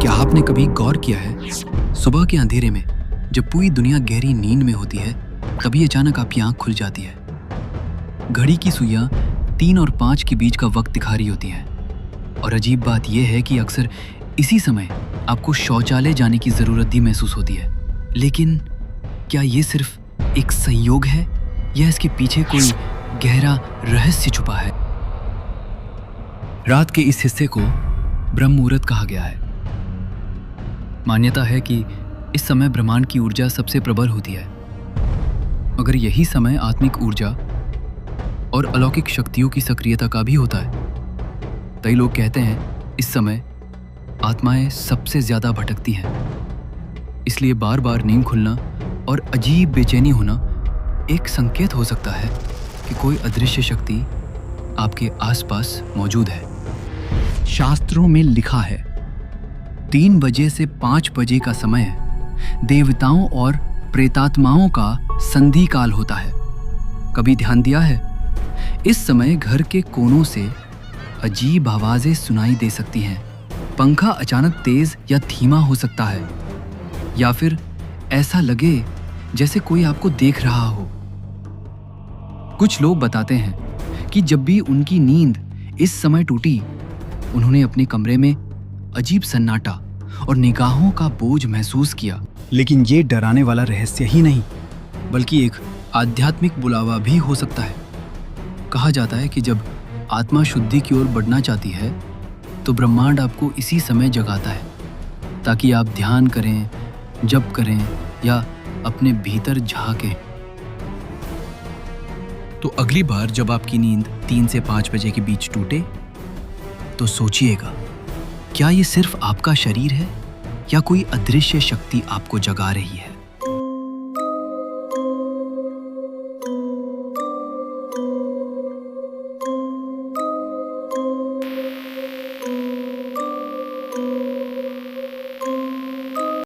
क्या आपने कभी गौर किया है, सुबह के अंधेरे में जब पूरी दुनिया गहरी नींद में होती है, तभी अचानक आपकी आंख खुल जाती है। घड़ी की सुइयां 3 और 5 के बीच का वक्त दिखा रही होती हैं। और अजीब बात यह है कि अक्सर इसी समय आपको शौचालय जाने की जरूरत भी महसूस होती है। लेकिन क्या ये सिर्फ एक संयोग है या इसके पीछे कोई गहरा रहस्य छुपा है? रात के इस हिस्से को ब्रह्म मुहूर्त कहा गया है। मान्यता है कि इस समय ब्रह्मांड की ऊर्जा सबसे प्रबल होती है, मगर यही समय आत्मिक ऊर्जा और अलौकिक शक्तियों की सक्रियता का भी होता है। कई लोग कहते हैं इस समय आत्माएं सबसे ज्यादा भटकती हैं, इसलिए बार बार नींद खुलना और अजीब बेचैनी होना एक संकेत हो सकता है कि कोई अदृश्य शक्ति आपके आसपास मौजूद है। शास्त्रों में लिखा है 3 बजे से 5 बजे का समय देवताओं और प्रेतात्माओं का संधि काल होता है। कभी ध्यान दिया है? इस समय घर के कोनों से अजीब आवाजें सुनाई दे सकती हैं। पंखा अचानक तेज या धीमा हो सकता है, या फिर ऐसा लगे जैसे कोई आपको देख रहा हो। कुछ लोग बताते हैं कि जब भी उनकी नींद इस समय टूटी, उन्होंने अपने कमरे में अजीब सन्नाटा और निगाहों का बोझ महसूस किया। लेकिन ये डराने वाला रहस्य ही नहीं, बल्कि एक आध्यात्मिक बुलावा भी हो सकता है। कहा जाता है कि जब आत्मा शुद्धि की ओर बढ़ना चाहती है, तो ब्रह्मांड आपको इसी समय जगाता है, ताकि आप ध्यान करें, जप करें या अपने भीतर झांकें। तो अगली बार जब आपकी नींद 3 से 5 बजे के बीच टूटे, तो सोचिएगा, क्या ये सिर्फ आपका शरीर है या कोई अदृश्य शक्ति आपको जगा रही है?